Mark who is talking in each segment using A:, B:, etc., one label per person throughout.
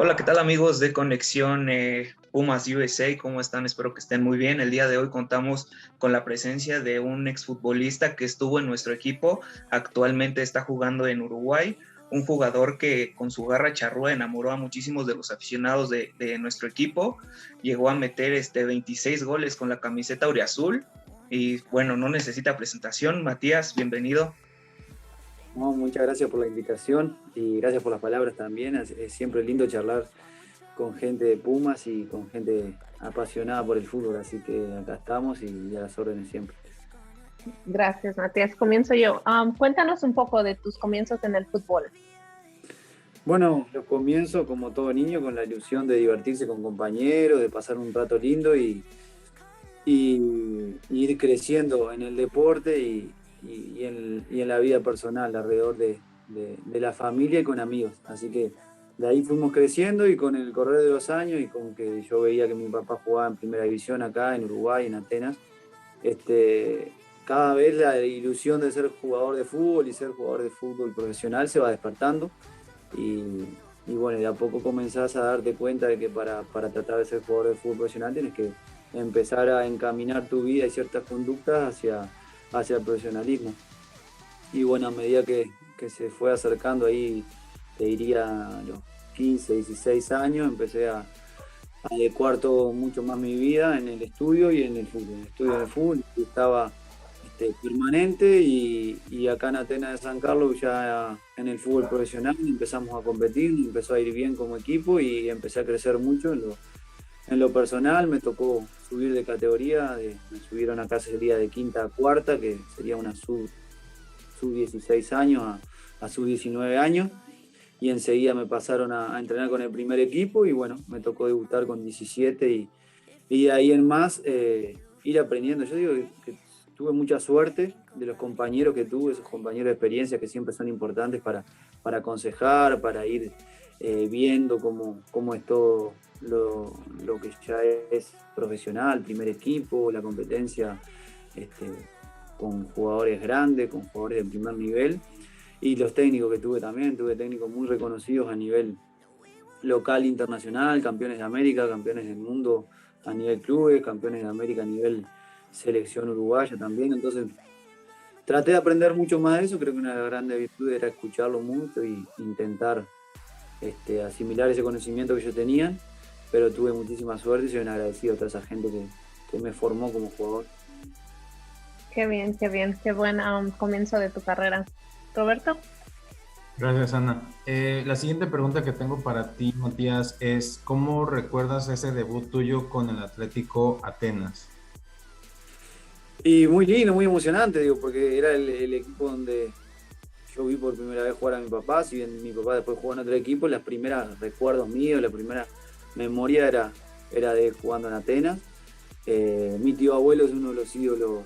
A: Hola, ¿qué tal amigos de Conexión Pumas USA? ¿Cómo están? Espero que estén muy bien. El día de hoy contamos con la presencia de un exfutbolista que estuvo en nuestro equipo, actualmente está jugando en Uruguay, un jugador que con su garra charrúa enamoró a muchísimos de los aficionados de nuestro equipo, llegó a meter 26 goles con la camiseta auriazul y bueno, no necesita presentación. Matías, bienvenido.
B: No, muchas gracias por la invitación y gracias por las palabras también. Es siempre lindo charlar con gente de Pumas y con gente apasionada por el fútbol, así que acá estamos y a las órdenes siempre.
C: Gracias, Matías. Comienzo yo. Cuéntanos un poco de tus comienzos en el fútbol.
B: Bueno, los comienzo como todo niño con la ilusión de divertirse con compañeros, de pasar un rato lindo y ir creciendo en el deporte y en la vida personal alrededor de la familia y con amigos. Así que de ahí fuimos creciendo y con el correr de los años y con que yo veía que mi papá jugaba en primera división acá en Uruguay, en Atenas, este, cada vez la ilusión de ser jugador de fútbol y ser jugador de fútbol profesional se va despertando y bueno, de a poco comenzás a darte cuenta de que para tratar de ser jugador de fútbol profesional tienes que empezar a encaminar tu vida y ciertas conductas hacia el profesionalismo. Y bueno, a medida que se fue acercando ahí, te diría a los 15, 16 años, empecé a adecuar todo mucho más mi vida en el estudio y en el fútbol. El estudio en el fútbol estaba permanente y acá en Atenas de San Carlos ya en el fútbol profesional empezamos a competir, empezó a ir bien como equipo y empecé a crecer mucho en lo personal. Me tocó subir de categoría, me subieron acá sería de quinta a cuarta, que sería una sub 16 años a sub 19 años, y enseguida me pasaron a entrenar con el primer equipo y bueno, me tocó debutar con 17 y de ahí en más ir aprendiendo. Yo digo que tuve mucha suerte de los compañeros que tuve, esos compañeros de experiencia que siempre son importantes para aconsejar, para ir viendo cómo es todo lo que ya es profesional, primer equipo, la competencia este, con jugadores grandes, con jugadores de primer nivel. Y los técnicos que tuve también, tuve técnicos muy reconocidos a nivel local, internacional, campeones de América, campeones del mundo a nivel clubes, campeones de América a nivel selección uruguaya también. Entonces traté de aprender mucho más de eso. Creo que una de las grandes virtudes era escucharlo mucho e intentar asimilar ese conocimiento que yo tenía, pero tuve muchísima suerte y soy un agradecido a toda esa gente que me formó como jugador.
C: Qué bien, qué buen comienzo de tu carrera. Roberto.
D: Gracias, Ana. La siguiente pregunta que tengo para ti, Matías, es ¿cómo recuerdas ese debut tuyo con el Atlético Atenas?
B: Y muy lindo, muy emocionante, digo, porque era el equipo donde yo vi por primera vez jugar a mi papá. Si bien mi papá después jugó en otro equipo, las primeras recuerdos míos, la primera memoria era de jugando en Atenas. Mi tío abuelo es uno de los ídolos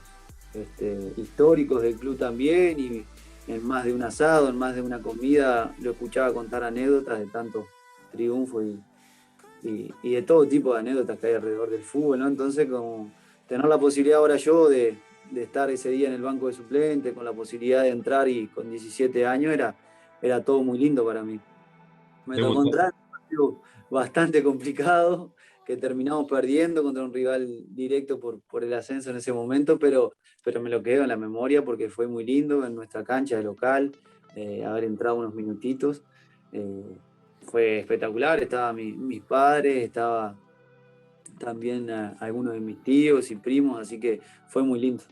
B: históricos del club también, y en más de un asado, en más de una comida, lo escuchaba contar anécdotas de tanto triunfo y de todo tipo de anécdotas que hay alrededor del fútbol, ¿no? Entonces, como tener la posibilidad ahora yo de estar ese día en el banco de suplentes, con la posibilidad de entrar y con 17 años, era todo muy lindo para mí. Me tocó
D: ¿Debutaste?
B: entrar en un partido bastante complicado, que terminamos perdiendo contra un rival directo por el ascenso en ese momento, pero me lo quedo en la memoria porque fue muy lindo en nuestra cancha de local, haber entrado unos minutitos. Fue espectacular, estaban mis padres, estaba también algunos de mis tíos y primos, así que fue muy lindo.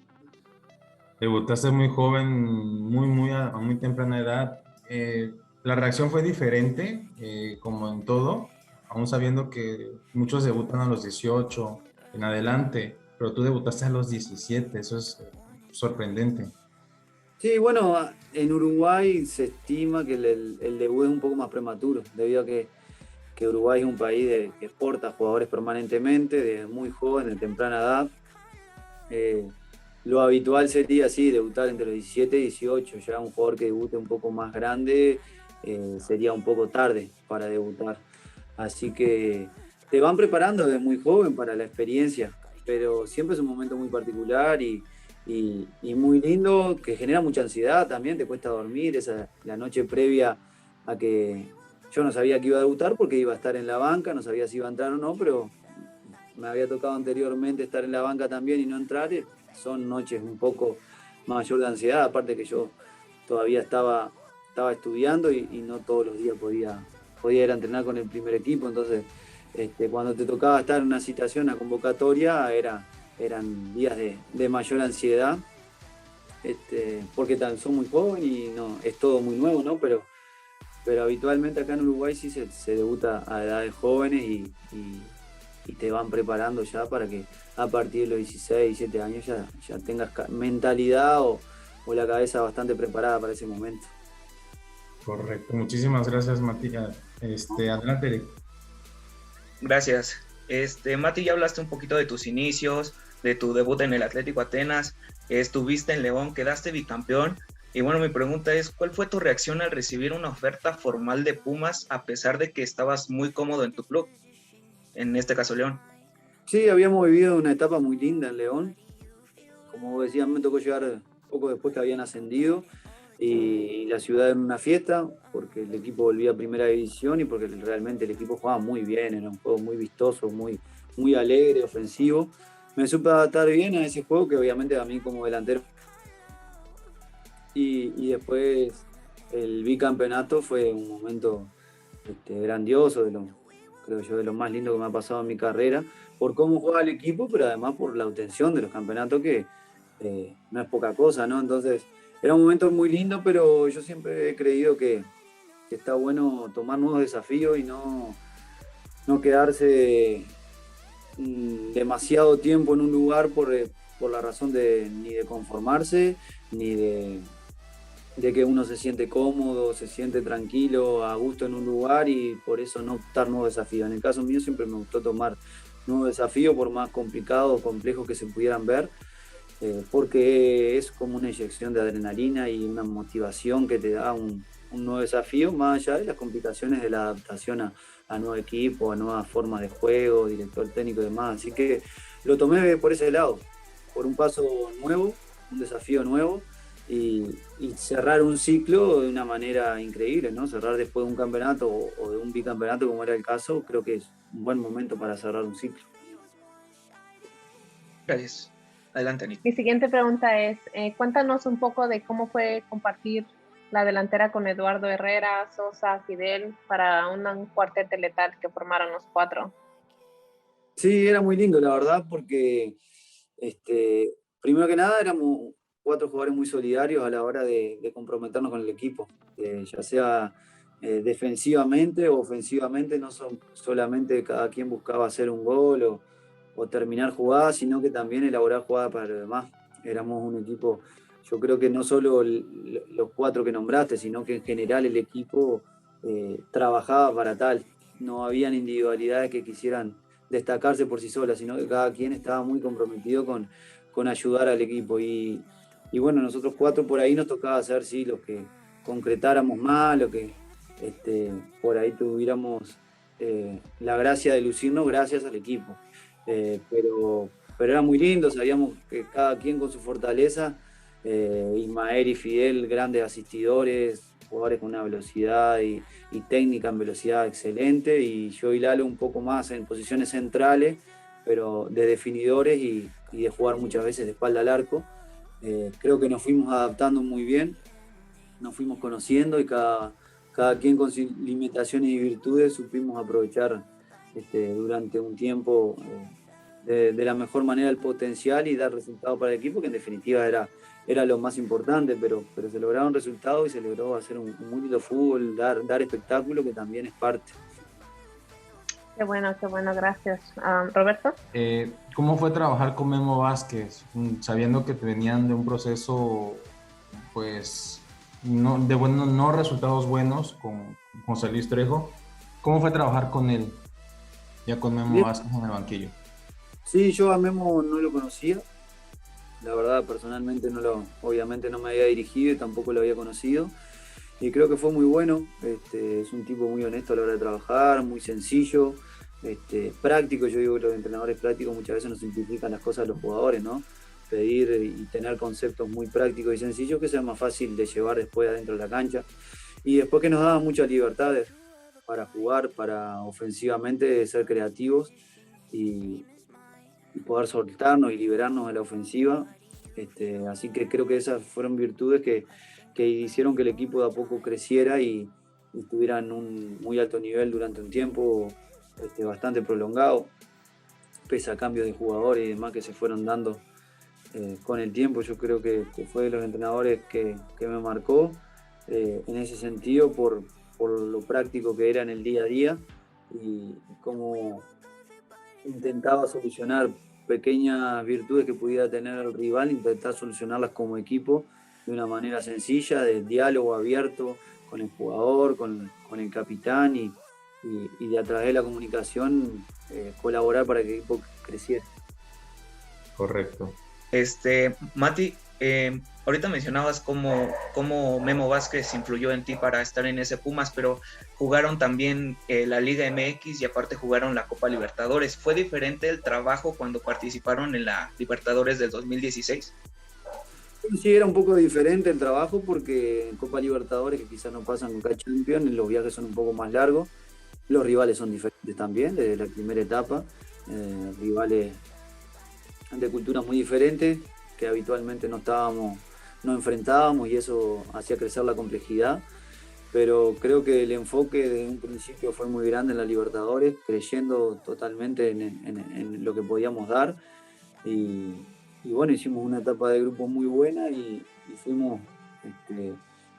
D: Debutaste muy joven, a muy temprana edad. La reacción fue diferente, como en todo, aún sabiendo que muchos debutan a los 18 en adelante, pero tú debutaste a los 17. Eso es sorprendente.
B: Sí, bueno, en Uruguay se estima que el debut es un poco más prematuro, debido a que Uruguay es un país que exporta jugadores permanentemente, desde muy joven, de temprana edad. Eh, lo habitual sería, sí, debutar entre los 17 y 18. Ya un jugador que debute un poco más grande sería un poco tarde para debutar. Así que te van preparando desde muy joven para la experiencia, pero siempre es un momento muy particular y muy lindo, que genera mucha ansiedad también, te cuesta dormir, esa, la noche previa a que, yo no sabía que iba a debutar porque iba a estar en la banca, no sabía si iba a entrar o no, pero me había tocado anteriormente estar en la banca también y no entrar. Son noches un poco mayor de ansiedad, aparte que yo todavía estaba estudiando y no todos los días podía ir a entrenar con el primer equipo, entonces cuando te tocaba estar en una citación, una convocatoria, eran días de mayor ansiedad, porque son muy jóvenes y no, es todo muy nuevo, ¿no? Pero habitualmente acá en Uruguay sí se debuta a edades jóvenes y te van preparando ya para que a partir de los 16, 17 años ya tengas mentalidad o la cabeza bastante preparada para ese momento.
D: Correcto, muchísimas gracias, Matías. Adelante, Eric.
A: Gracias. Mati, ya hablaste un poquito de tus inicios, de tu debut en el Atlético Atenas, estuviste en León, quedaste bicampeón, y bueno, mi pregunta es, ¿cuál fue tu reacción al recibir una oferta formal de Pumas a pesar de que estabas muy cómodo en tu club, en este caso León?
B: Sí, habíamos vivido una etapa muy linda en León. Como decían, me tocó llegar poco después que habían ascendido y la ciudad en una fiesta, porque el equipo volvía a primera división y porque realmente el equipo jugaba muy bien, era un juego muy vistoso, muy, muy alegre, ofensivo. Me supe adaptar bien a ese juego, que obviamente a mí como delantero. Y después el bicampeonato fue un momento grandioso, creo yo, de lo más lindo que me ha pasado en mi carrera, por cómo jugaba el equipo, pero además por la obtención de los campeonatos, que no es poca cosa, ¿no? Entonces, era un momento muy lindo, pero yo siempre he creído que está bueno tomar nuevos desafíos y no quedarse demasiado tiempo en un lugar por la razón ni de conformarse, ni de que uno se siente cómodo, se siente tranquilo, a gusto en un lugar y por eso no optar nuevos desafíos. En el caso mío siempre me gustó tomar nuevos desafíos, por más complicados o complejos que se pudieran ver, porque es como una inyección de adrenalina y una motivación que te da un nuevo desafío, más allá de las complicaciones de la adaptación a nuevo equipo, a nuevas formas de juego, director técnico y demás. Así que lo tomé por ese lado, por un paso nuevo, un desafío nuevo, y cerrar un ciclo de una manera increíble, ¿no? Cerrar después de un campeonato o de un bicampeonato, como era el caso, creo que es un buen momento para cerrar un ciclo.
A: Gracias. Adelante, Anita.
C: Mi siguiente pregunta es, cuéntanos un poco de cómo fue compartir la delantera con Eduardo Herrera, Sosa, Fidel, para un cuarteto letal que formaron los cuatro.
B: Sí, era muy lindo, la verdad, porque primero que nada éramos 4 jugadores muy solidarios a la hora de comprometernos con el equipo, ya sea defensivamente o ofensivamente, no son solamente cada quien buscaba hacer un gol o terminar jugadas, sino que también elaborar jugadas para los demás. Éramos un equipo, yo creo que no solo los 4 que nombraste, sino que en general el equipo trabajaba para tal. No habían individualidades que quisieran destacarse por sí solas, sino que cada quien estaba muy comprometido con ayudar al equipo. Y bueno, nosotros 4 por ahí nos tocaba ser, sí, los que concretáramos más, los que por ahí tuviéramos la gracia de lucirnos gracias al equipo. Pero era muy lindo, sabíamos que cada quien con su fortaleza, Ismael y Fidel, grandes asistidores, jugadores con una velocidad y técnica en velocidad excelente, y yo y Lalo un poco más en posiciones centrales, pero de definidores y de jugar muchas veces de espalda al arco. Creo que nos fuimos adaptando muy bien, nos fuimos conociendo y cada quien con sus limitaciones y virtudes supimos aprovechar durante un tiempo de la mejor manera el potencial y dar resultados para el equipo, que en definitiva era lo más importante, pero se lograron resultados y se logró hacer un muy lindo fútbol, dar espectáculo, que también es parte.
C: Qué bueno, gracias. ¿Roberto?
D: ¿Cómo fue trabajar con Memo Vázquez, sabiendo que venían de un proceso, pues, no resultados buenos con José Luis Trejo? ¿Cómo fue trabajar con él, ya con Memo Vázquez en el banquillo?
B: Sí, yo a Memo no lo conocía, la verdad personalmente obviamente no me había dirigido y tampoco lo había conocido, y creo que fue muy bueno. Es un tipo muy honesto a la hora de trabajar, muy sencillo, práctico. Yo digo que los entrenadores prácticos muchas veces nos simplifican las cosas a los jugadores, ¿no? Pedir y tener conceptos muy prácticos y sencillos que sea más fácil de llevar después adentro de la cancha, y después que nos daba muchas libertades para jugar, para ofensivamente ser creativos y poder soltarnos y liberarnos de la ofensiva. Así que creo que esas fueron virtudes que hicieron que el equipo de a poco creciera y estuviera en un muy alto nivel durante un tiempo bastante prolongado, pese a cambios de jugadores y demás que se fueron dando con el tiempo. Yo creo que fue de los entrenadores que me marcó en ese sentido por lo práctico que era en el día a día y cómo intentaba solucionar pequeñas virtudes que pudiera tener el rival, intentar solucionarlas como equipo de una manera sencilla, de diálogo abierto con el jugador, con el capitán y de a través de la comunicación colaborar para que el equipo creciera.
D: Correcto.
A: Mati, ahorita mencionabas cómo Memo Vázquez influyó en ti para estar en ese Pumas, pero jugaron también la Liga MX y aparte jugaron la Copa Libertadores. ¿Fue diferente el trabajo cuando participaron en la Libertadores del 2016?
B: Sí, era un poco diferente el trabajo porque en Copa Libertadores, que quizás no pasan con Copa Champions, los viajes son un poco más largos, los rivales son diferentes también desde la primera etapa, rivales de culturas muy diferentes que habitualmente no enfrentábamos y eso hacía crecer la complejidad, pero creo que el enfoque desde un principio fue muy grande en la Libertadores, creyendo totalmente en lo que podíamos dar y bueno, hicimos una etapa de grupo muy buena y fuimos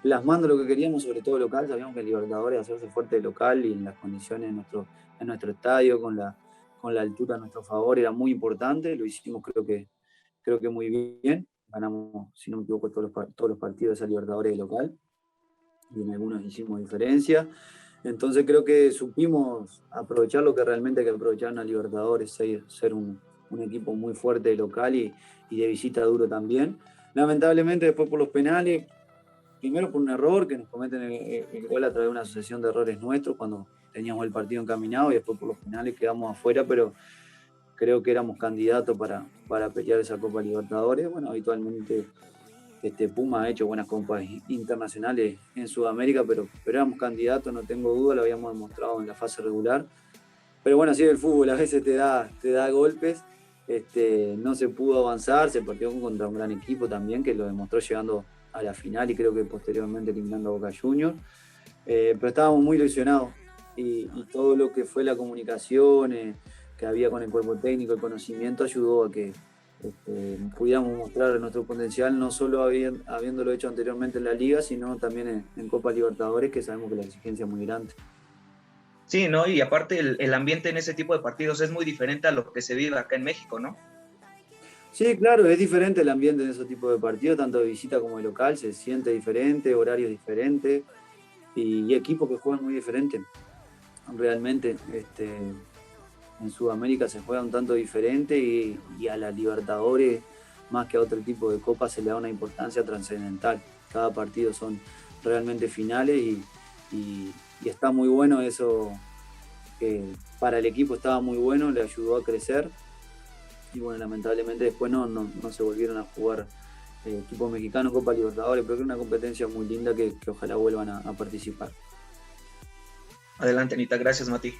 B: plasmando lo que queríamos, sobre todo local. Sabíamos que en Libertadores hacerse fuerte de local y en las condiciones en nuestro estadio, con la altura a nuestro favor, era muy importante. Lo hicimos creo que muy bien. Ganamos, si no me equivoco, todos los partidos de esa Libertadores de local y en algunos hicimos diferencia. Entonces creo que supimos aprovechar lo que realmente hay que aprovechar en la Libertadores, ser un equipo muy fuerte de local y de visita duro también. Lamentablemente después por los penales, primero por un error que nos cometen el gol a través de una sucesión de errores nuestros cuando teníamos el partido encaminado y después por los penales quedamos afuera, pero creo que éramos candidatos para pelear esa Copa Libertadores. Bueno, habitualmente Puma ha hecho buenas copas internacionales en Sudamérica, pero éramos candidatos, no tengo duda, lo habíamos demostrado en la fase regular. Pero bueno, así es el fútbol, a veces te da golpes. No se pudo avanzar, se partió contra un gran equipo también que lo demostró llegando a la final y creo que posteriormente eliminando a Boca Juniors, pero estábamos muy ilusionados y todo lo que fue la comunicación que había con el cuerpo técnico, el conocimiento ayudó a que pudiéramos mostrar nuestro potencial, no solo habiéndolo hecho anteriormente en la Liga, sino también en Copa Libertadores, que sabemos que la exigencia es muy grande.
A: Sí, ¿no? Y aparte el ambiente en ese tipo de partidos es muy diferente a lo que se vive acá en México, ¿no?
B: Sí, claro, es diferente el ambiente en ese tipo de partidos, tanto de visita como de local, se siente diferente, horarios diferentes y equipos que juegan muy diferente. Realmente en Sudamérica se juega un tanto diferente y a la Libertadores, más que a otro tipo de copas, se le da una importancia trascendental. Cada partido son realmente finales y está muy bueno eso, que para el equipo estaba muy bueno, le ayudó a crecer y bueno, lamentablemente después no se volvieron a jugar equipos mexicanos Copa Libertadores, pero que es una competencia muy linda que ojalá vuelvan a participar.
A: Adelante, Anita, gracias, Mati.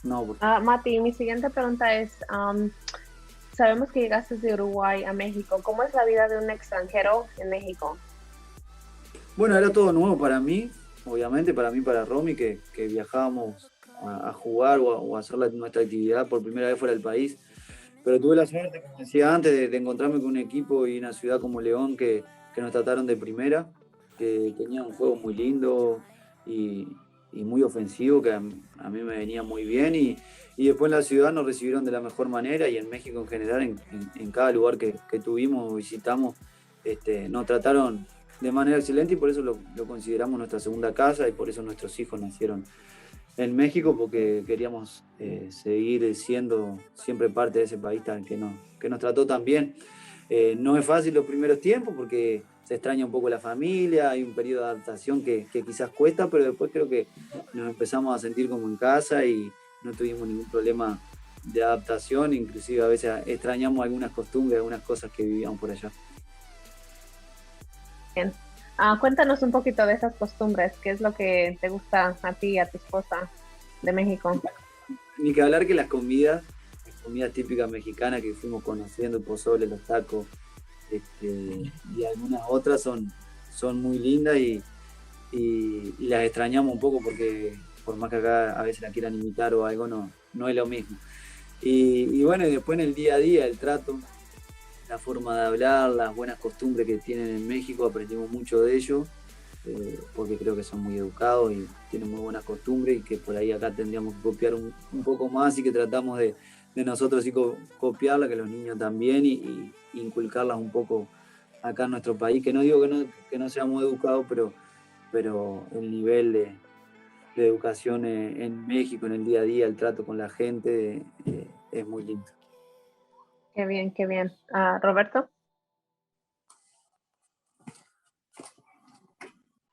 B: No,
C: Mati, mi siguiente pregunta es, sabemos que llegaste de Uruguay a México, ¿cómo es la vida de un extranjero en México?
B: Bueno, era todo nuevo para mí, obviamente, para Romy, que viajábamos a jugar o a hacer nuestra actividad por primera vez fuera del país. Pero tuve la suerte, como decía antes, de encontrarme con un equipo y una ciudad como León que nos trataron de primera, que tenía un juego muy lindo y muy ofensivo, que a mí me venía muy bien. Y después en la ciudad nos recibieron de la mejor manera y en México en general, en cada lugar que tuvimos o visitamos, nos trataron de manera excelente y por eso lo consideramos nuestra segunda casa y por eso nuestros hijos nacieron en México, porque queríamos seguir siendo siempre parte de ese país que nos trató tan bien. No es fácil los primeros tiempos porque se extraña un poco la familia, hay un periodo de adaptación que quizás cuesta, pero después creo que nos empezamos a sentir como en casa y no tuvimos ningún problema de adaptación, inclusive a veces extrañamos algunas costumbres, algunas cosas que vivíamos por allá.
C: Bien. Cuéntanos un poquito de esas costumbres, qué es lo que te gusta a ti y a tu esposa de México.
B: Ni que hablar que las comidas típicas mexicanas que fuimos conociendo, el pozole, los tacos, y algunas otras son muy lindas y las extrañamos un poco porque por más que acá a veces la quieran imitar o algo, no es lo mismo. Y bueno, y después en el día a día, el trato, la forma de hablar, las buenas costumbres que tienen en México, aprendimos mucho de ellos, porque creo que son muy educados y tienen muy buenas costumbres y que por ahí acá tendríamos que copiar un poco más y que tratamos de nosotros sí copiarla, que los niños también y inculcarlas un poco acá en nuestro país, que no digo que no seamos educados, pero el nivel de educación en México, en el día a día, el trato con la gente, es muy lindo.
C: Qué bien, qué bien. Roberto.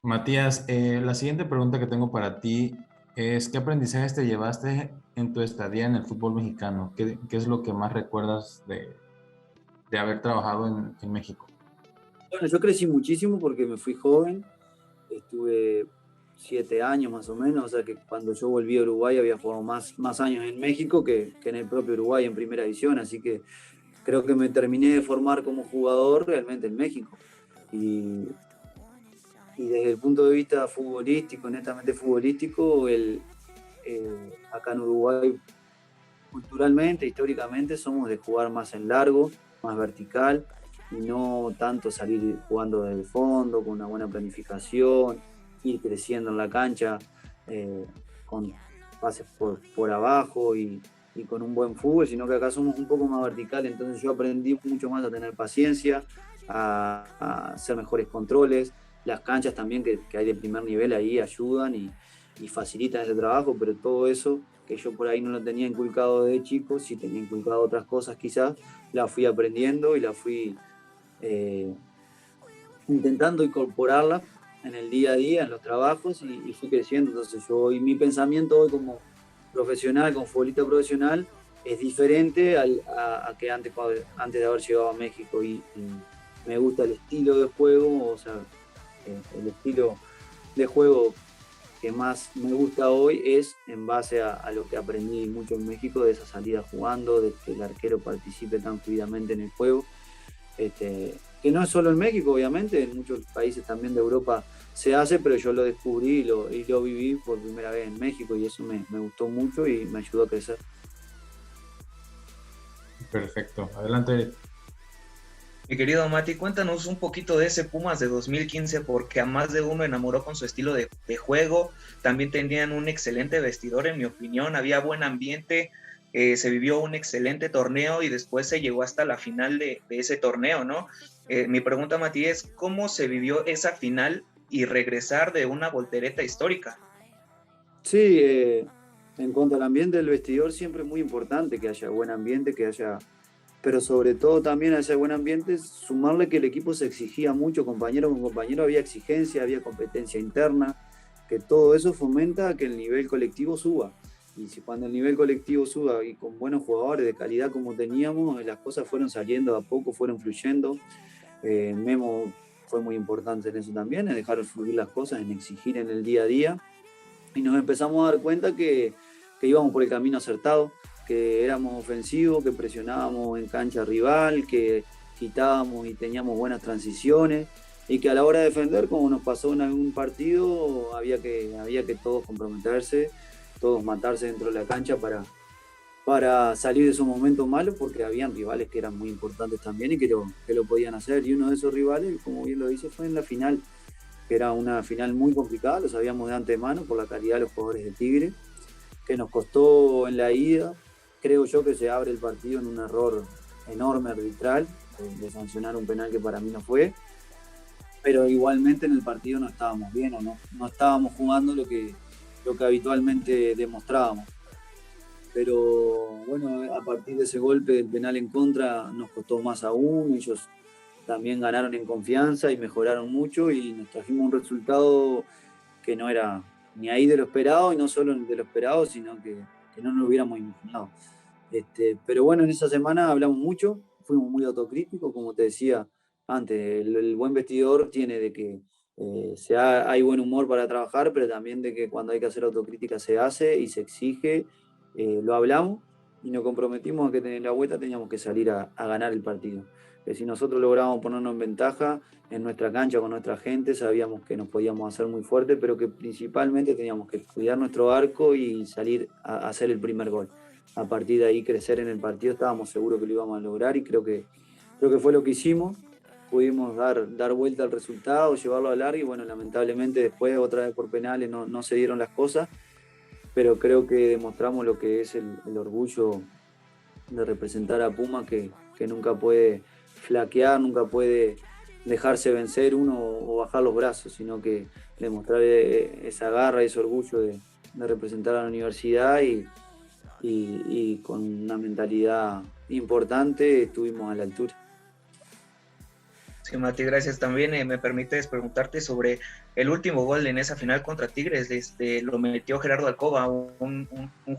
D: Matías, la siguiente pregunta que tengo para ti es, ¿qué aprendizajes te llevaste en tu estadía en el fútbol mexicano? ¿Qué es lo que más recuerdas de haber trabajado en México?
B: Bueno, yo crecí muchísimo porque me fui joven, estuve 7 años más o menos, o sea que cuando yo volví a Uruguay había jugado más años en México que en el propio Uruguay en primera división, así que creo que me terminé de formar como jugador realmente en México. Y, y desde el punto de vista futbolístico, netamente futbolístico, acá en Uruguay, culturalmente, históricamente, somos de jugar más en largo, más vertical, y no tanto salir jugando desde el fondo, con una buena planificación, ir creciendo en la cancha, con pases por abajo y con un buen fútbol, sino que acá somos un poco más vertical, entonces yo aprendí mucho más a tener paciencia, a hacer mejores controles, las canchas también que hay de primer nivel ahí ayudan y facilitan ese trabajo, pero todo eso que yo por ahí no lo tenía inculcado de chico, sí tenía inculcado otras cosas quizás, la fui aprendiendo y la fui intentando incorporarla en el día a día, en los trabajos y fui creciendo. Entonces y mi pensamiento hoy como profesional, como futbolista profesional, es diferente a que antes de haber llegado a México y me gusta el estilo de juego, o sea, el estilo de juego que más me gusta hoy es en base a lo que aprendí mucho en México, de esa salida jugando, de que el arquero participe tan fluidamente en el juego. Que no es solo en México, obviamente, en muchos países también de Europa se hace, pero yo lo descubrí y lo viví por primera vez en México y eso me gustó mucho y me ayudó a crecer.
D: Perfecto, adelante.
A: Mi querido Mati, cuéntanos un poquito de ese Pumas de 2015, porque a más de uno enamoró con su estilo de juego. También tenían un excelente vestidor, en mi opinión, había buen ambiente, se vivió un excelente torneo y después se llegó hasta la final de ese torneo, ¿no? Mi pregunta, Mati, es ¿cómo se vivió esa final y regresar de una voltereta histórica?
B: Sí, en cuanto al ambiente del vestidor, siempre es muy importante que haya buen ambiente, pero sobre todo también a ese buen ambiente, sumarle que el equipo se exigía mucho, compañero con compañero, había exigencia, había competencia interna, que todo eso fomenta que el nivel colectivo suba. Y si cuando el nivel colectivo suba y con buenos jugadores de calidad como teníamos, las cosas fueron saliendo de a poco, fueron fluyendo. Memo fue muy importante en eso también, en dejar fluir las cosas, en exigir en el día a día. Y nos empezamos a dar cuenta que íbamos por el camino acertado, que éramos ofensivos, que presionábamos en cancha rival, que quitábamos y teníamos buenas transiciones y que a la hora de defender, como nos pasó en algún partido, había que todos comprometerse, todos matarse dentro de la cancha para salir de esos momentos malos, porque habían rivales que eran muy importantes también y que lo podían hacer. Y uno de esos rivales, como bien lo dice, fue en la final, que era una final muy complicada, lo sabíamos de antemano por la calidad de los jugadores de Tigre, que nos costó en la ida. Creo yo que se abre el partido en un error enorme arbitral, de sancionar un penal que para mí no fue, pero igualmente en el partido no estábamos bien o no estábamos jugando lo que habitualmente demostrábamos. Pero bueno, a partir de ese golpe del penal en contra nos costó más aún, ellos también ganaron en confianza y mejoraron mucho y nos trajimos un resultado que no era ni ahí de lo esperado y no solo de lo esperado, sino que no nos hubiéramos imaginado. Pero bueno, en esa semana hablamos mucho, fuimos muy autocríticos, como te decía antes, el buen vestidor tiene de que hay buen humor para trabajar, pero también de que cuando hay que hacer autocrítica se hace y se exige, lo hablamos y nos comprometimos a que en la vuelta teníamos que salir a ganar el partido. Que si nosotros lográbamos ponernos en ventaja en nuestra cancha con nuestra gente, sabíamos que nos podíamos hacer muy fuertes, pero que principalmente teníamos que cuidar nuestro arco y salir a hacer el primer gol. A partir de ahí crecer en el partido, estábamos seguros que lo íbamos a lograr y creo que fue lo que hicimos. Pudimos dar vuelta al resultado, llevarlo a largo y bueno, lamentablemente después otra vez por penales no se dieron las cosas, pero creo que demostramos lo que es el orgullo de representar a Puma, que nunca puede flaquear, nunca puede dejarse vencer uno o bajar los brazos, sino que demostrar esa garra, ese orgullo de representar a la universidad y con una mentalidad importante estuvimos a la altura.
A: Sí, Mati, gracias. También me permites preguntarte sobre el último gol en esa final contra Tigres. Lo metió Gerardo Alcoba, un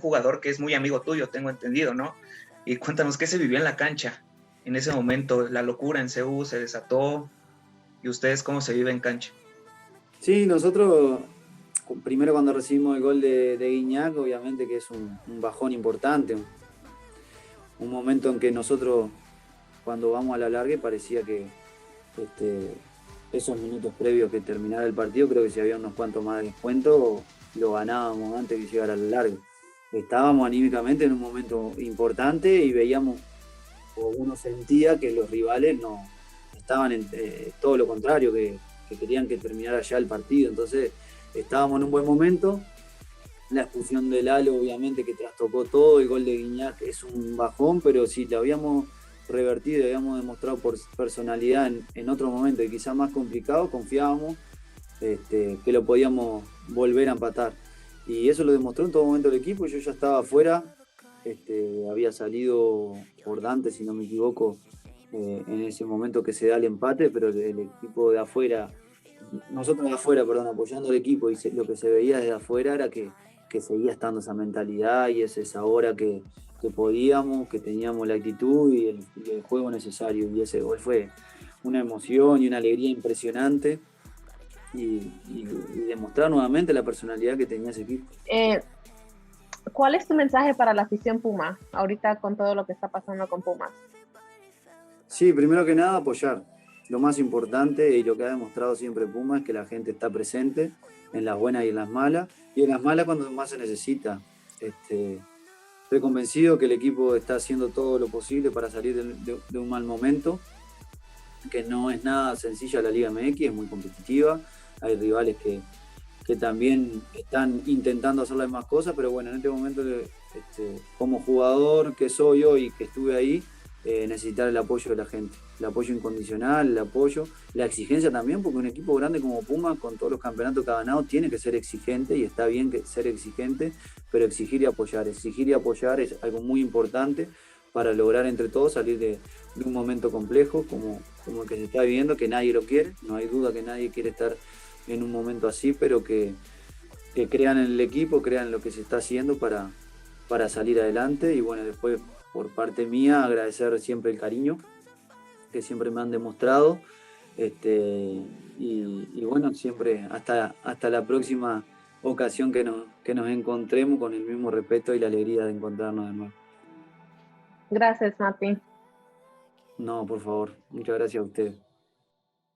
A: jugador que es muy amigo tuyo, tengo entendido, ¿no? Y cuéntanos qué se vivió en la cancha en ese momento. La locura en CU se desató. ¿Y ustedes cómo se vive en cancha?
B: Sí, nosotros, primero cuando recibimos el gol de Guiñac, obviamente que es un bajón importante. Un momento en que nosotros, cuando vamos a la largue, parecía que esos minutos previos que terminara el partido, creo que si había unos cuantos más de descuento, lo ganábamos antes de llegar a la larga. Estábamos anímicamente en un momento importante y veíamos, o uno sentía que los rivales no estaban en todo lo contrario, que querían que terminara ya el partido. Entonces estábamos en un buen momento. La expulsión de Lalo, obviamente, que trastocó todo. El gol de Guiñac es un bajón, pero si lo habíamos revertido y habíamos demostrado por personalidad en otro momento y quizá más complicado, confiábamos que lo podíamos volver a empatar. Y eso lo demostró en todo momento el equipo. Yo ya estaba afuera, había salido por Dante, si no me equivoco, en ese momento que se da el empate, pero el equipo de afuera, nosotros de afuera, perdón, apoyando al equipo, y lo que se veía desde afuera era que seguía estando esa mentalidad y esa hora que podíamos, que teníamos la actitud y el juego necesario. Y ese gol fue una emoción y una alegría impresionante y demostrar nuevamente la personalidad que tenía ese equipo.
C: ¿Cuál es tu mensaje para la afición Puma ahorita con todo lo que está pasando con Pumas?
B: Sí, primero que nada apoyar. Lo más importante y lo que ha demostrado siempre Puma es que la gente está presente en las buenas y en las malas, y en las malas cuando más se necesita. Estoy convencido que el equipo está haciendo todo lo posible para salir de un mal momento, que no es nada sencilla la Liga MX, es muy competitiva, hay rivales que también están intentando hacer las mismas cosas, pero bueno, en este momento como jugador que soy yo y que estuve ahí, necesitar el apoyo de la gente, el apoyo incondicional, el apoyo, la exigencia también, porque un equipo grande como Puma, con todos los campeonatos que ha ganado, tiene que ser exigente y está bien ser exigente, pero exigir y apoyar es algo muy importante para lograr entre todos salir de un momento complejo como el que se está viviendo, que nadie lo quiere, no hay duda que nadie quiere estar en un momento así, pero que crean en el equipo, crean en lo que se está haciendo para salir adelante. Y bueno, después por parte mía agradecer siempre el cariño que siempre me han demostrado, y bueno, siempre hasta la próxima ocasión que nos encontremos, con el mismo respeto y la alegría de encontrarnos de nuevo.
C: Gracias, Mati.
B: No, por favor, muchas gracias a ustedes.